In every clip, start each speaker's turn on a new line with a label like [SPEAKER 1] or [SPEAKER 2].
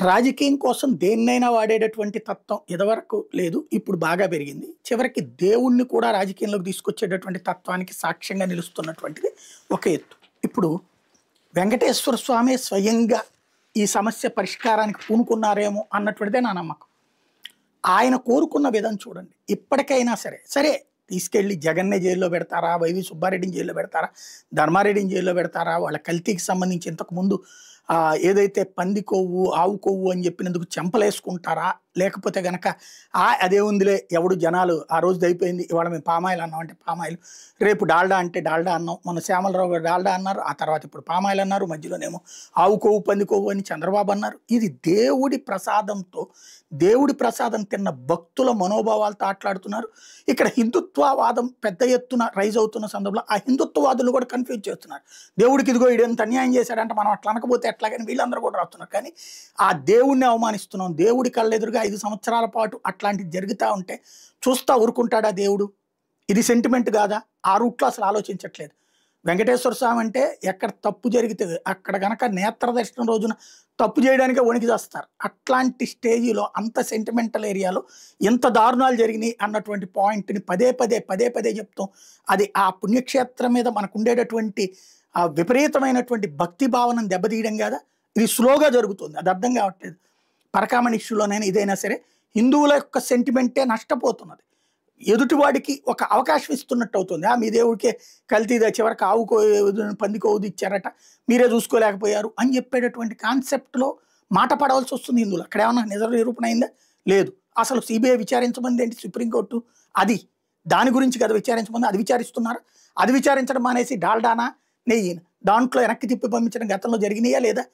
[SPEAKER 1] రాజకీయం కోసం దేన్నైనా వాడేటటువంటి తత్వం ఇదివరకు లేదు. ఇప్పుడు బాగా పెరిగింది. చివరికి దేవుణ్ణి కూడా రాజకీయంలోకి తీసుకొచ్చేటటువంటి తత్వానికి సాక్ష్యంగా నిలుస్తున్నటువంటిది ఒక ఎత్తు. ఇప్పుడు వెంకటేశ్వర స్వామి స్వయంగా ఈ సమస్య పరిష్కారానికి పూనుకున్నారేమో అన్నటువంటిదే నా నమ్మకం. ఆయన కోరుకున్న విధం చూడండి. ఇప్పటికైనా సరే తీసుకెళ్ళి జగన్నే జైల్లో పెడతారా, వైవి సుబ్బారెడ్డిని జైల్లో పెడతారా, ధర్మారెడ్డిని జైల్లో పెడతారా, వాళ్ళ కల్తీకి సంబంధించి ఇంతకుముందు ఏదైతే పంది కొవ్వు ఆవు కొవ్వు అని చెప్పినందుకు చెంపలేసుకుంటారా, లేకపోతే గనక అదే ఉందిలే ఎవడు జనాలు ఆ రోజుది అయిపోయింది, ఇవాళ మేము పామాయిల్ అన్నాం అంటే పామాయిల్, రేపు డాల్డా అంటే డాల్డా అన్నాం, మన శ్యామలరావు గారు డాల్డా అన్నారు, ఆ తర్వాత ఇప్పుడు పామాయిల్ అన్నారు, మధ్యలోనేమో ఆవు కొవ్వు పంది కొవ్వు అని చంద్రబాబు అన్నారు. ఇది దేవుడి ప్రసాదంతో దేవుడి ప్రసాదం తిన్న భక్తుల మనోభావాలతో ఆటలాడుతున్నారు. ఇక్కడ హిందుత్వవాదం పెద్ద ఎత్తున రైజ్ అవుతున్న సందర్భంలో ఆ హిందుత్వవాదులు కూడా కన్ఫ్యూజ్ చేస్తున్నారు. దేవుడికి ఇదిగో ఇడంత అన్యాయం చేశాడంటే మనం అట్లా అనకపోతే ఎట్లాగని వీళ్ళందరూ కూడా రాస్తున్నారు. కానీ ఆ దేవుడిని అవమానిస్తున్నాం, దేవుడి కళ్ళెదురుగా 5 సంవత్సరాల పాటు అట్లాంటిది జరుగుతూ ఉంటే చూస్తా ఊరుకుంటాడా దేవుడు? ఇది సెంటిమెంట్ కాదా? ఆ రూట్లో అసలు ఆలోచించట్లేదు. వెంకటేశ్వర స్వామి అంటే ఎక్కడ తప్పు జరిగితే అక్కడ గనక నేత్ర దర్శనం రోజున తప్పు చేయడానికే వణికి చేస్తారు. అట్లాంటి స్టేజీలో అంత సెంటిమెంటల్ ఏరియాలో ఎంత దారుణాలు జరిగినాయి అన్నటువంటి పాయింట్ని పదే చెప్తాం. అది ఆ పుణ్యక్షేత్రం మీద మనకు ఉండేటటువంటి ఆ విపరీతమైనటువంటి భక్తి భావనను దెబ్బతీయడం కాదా? ఇది స్లోగా జరుగుతుంది, అది అర్థం కావట్లేదు. పరకామణి ఇష్యూలోనైనా ఇదైనా సరే హిందువుల యొక్క సెంటిమెంటే నష్టపోతున్నది. ఎదుటివాడికి ఒక అవకాశం ఇస్తున్నట్టు అవుతుంది. మీ దేవుడికే కల్తీదా, చివరికి ఆవు పంది కోవుది ఇచ్చారట, మీరే చూసుకోలేకపోయారు అని చెప్పేటటువంటి కాన్సెప్ట్లో మాట పడవలసి వస్తుంది హిందువులు. అక్కడ ఏమన్నా నిజ నిరూపణ అయిందా? లేదు. అసలు సిబిఐ విచారించమంది ఏంటి? సుప్రీంకోర్టు అది దాని గురించి కదా విచారించమంది, అది విచారిస్తున్నారు. అది విచారించడం మానేసి డాల్డానా నెయ్యిన దాంట్లో వెనక్కి తిప్పి పంపించడం గతంలో జరిగినాయా లేదా?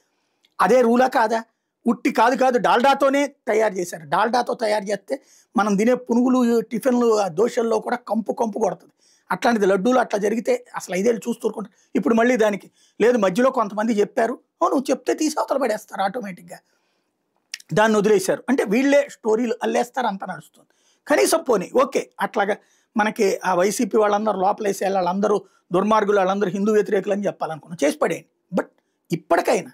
[SPEAKER 1] అదే రూలా కాదా? ఉట్టి కాదు డాల్డాతోనే తయారు చేశారు. డాల్డాతో తయారు చేస్తే మనం తినే పునుగులు టిఫిన్లు దోశల్లో కూడా కంపు కొడుతుంది. అట్లాంటిది లడ్డూలు అట్లా జరిగితే అసలు 5 ఏళ్ళు చూస్తూరుకుంటారు. ఇప్పుడు మళ్ళీ దానికి లేదు, మధ్యలో కొంతమంది చెప్పారు, నువ్వు చెప్తే తీసి అవతల పడేస్తారు, ఆటోమేటిక్గా దాన్ని వదిలేశారు అంటే వీళ్ళే స్టోరీలు అల్లేస్తారు, అంతా నడుస్తుంది. కనీసం పోనీ ఓకే, అట్లాగా మనకి ఆ వైసీపీ వాళ్ళందరూ లోపలేసి వాళ్ళందరూ దుర్మార్గులు, వాళ్ళందరూ హిందూ వ్యతిరేకులు అని చెప్పాలనుకున్నాం, చేసి పడేయండి. బట్ ఇప్పటికైనా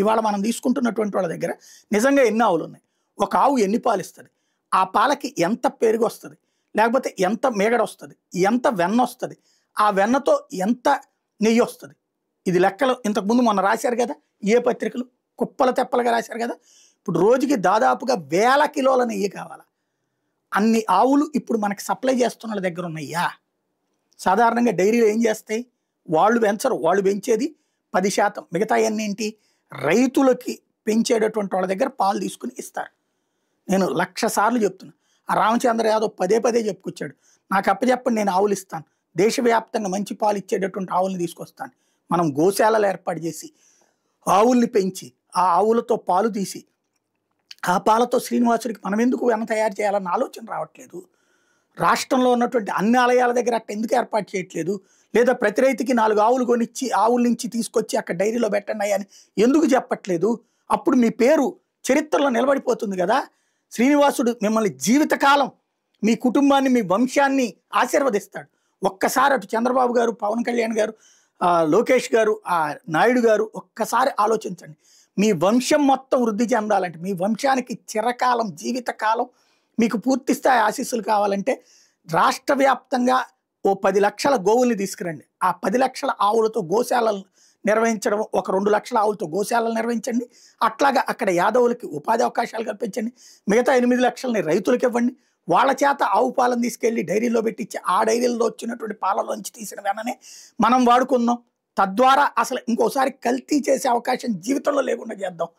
[SPEAKER 1] ఇవాళ మనం తీసుకుంటున్నటువంటి వాళ్ళ దగ్గర నిజంగా ఎన్ని ఆవులు ఉన్నాయి, ఒక ఆవు ఎన్ని పాలు ఇస్తుంది, ఆ పాలకి ఎంత పెరుగు వస్తుంది, లేకపోతే ఎంత మేగడ వస్తుంది, ఎంత వెన్న వస్తుంది, ఆ వెన్నతో ఎంత నెయ్యి వస్తుంది, ఇది లెక్కలు ఇంతకుముందు మొన్న రాశారు కదా ఏ పత్రికలు, కుప్పల తెప్పలుగా రాశారు కదా. ఇప్పుడు రోజుకి దాదాపుగా 1000 కిలోల నెయ్యి కావాలా? అన్ని ఆవులు ఇప్పుడు మనకి సప్లై చేస్తున్న వాళ్ళ దగ్గర ఉన్నాయా? సాధారణంగా డైరీలు ఏం చేస్తాయి, వాళ్ళు పెంచరు, వాళ్ళు పెంచేది 10%, మిగతా అన్నింటి రైతులకి పెంచేటటువంటి వాళ్ళ దగ్గర పాలు తీసుకుని ఇస్తారు. నేను 1,00,000 సార్లు చెప్తున్నా. ఆ రామచంద్ర యాదవ్ పదే చెప్పుకొచ్చాడు, నాకు అప్పచెప్పండి నేను ఆవులు ఇస్తాను, దేశవ్యాప్తంగా మంచి పాలు ఇచ్చేటటువంటి ఆవుల్ని తీసుకొస్తాను. మనం గోశాలలు ఏర్పాటు చేసి ఆవుల్ని పెంచి ఆ ఆవులతో పాలు తీసి ఆ పాలతో శ్రీనివాసుడికి మనం ఎందుకు వెన్న తయారు చేయాలన్న ఆలోచన రావట్లేదు. రాష్ట్రంలో ఉన్నటువంటి అన్ని ఆలయాల దగ్గర అట్ట ఎందుకు ఏర్పాటు చేయట్లేదు? లేదా ప్రతి రైతుకి 4 ఆవులు కొనిచ్చి ఆవుల నుంచి తీసుకొచ్చి అక్కడ డైరీలో పెట్టండి అని ఎందుకు చెప్పట్లేదు? అప్పుడు మీ పేరు చరిత్రలో నిలబడిపోతుంది కదా. శ్రీనివాసుడు మిమ్మల్ని జీవితకాలం మీ కుటుంబాన్ని మీ వంశాన్ని ఆశీర్వదిస్తాడు. ఒక్కసారి అటు చంద్రబాబు గారు, పవన్ కళ్యాణ్ గారు, లోకేష్ గారు, నాయుడు గారు ఒక్కసారి ఆలోచించండి. మీ వంశం మొత్తం వృద్ధి చెందాలంటే, మీ వంశానికి చిరకాలం జీవితకాలం మీకు పూర్తి స్థాయి ఆశీస్సులు కావాలంటే రాష్ట్ర వ్యాప్తంగా ఓ 10 లక్షల గోవుల్ని తీసుకురండి. ఆ 10 లక్షల ఆవులతో గోశాలలు నిర్వహించడం, ఒక 2 లక్షల ఆవులతో గోశాలలు నిర్వహించండి. అట్లాగా అక్కడ యాదవులకి ఉపాధి అవకాశాలు కల్పించండి. మిగతా 8 లక్షలని రైతులకు ఇవ్వండి. వాళ్ళ చేత ఆవు పాలను తీసుకెళ్ళి డైరీలో పెట్టించి ఆ డైరీలో వచ్చినటువంటి పాలలోంచి తీసిన వెననే మనం వాడుకుందాం. తద్వారా అసలు ఇంకోసారి కల్తీ చేసే అవకాశం జీవితంలో లేకుండా చేద్దాం.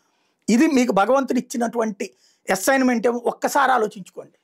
[SPEAKER 1] ఇది మీకు భగవంతుడు ఇచ్చినటువంటి అసైన్మెంట్ ఏమో ఒక్కసారి ఆలోచించుకోండి.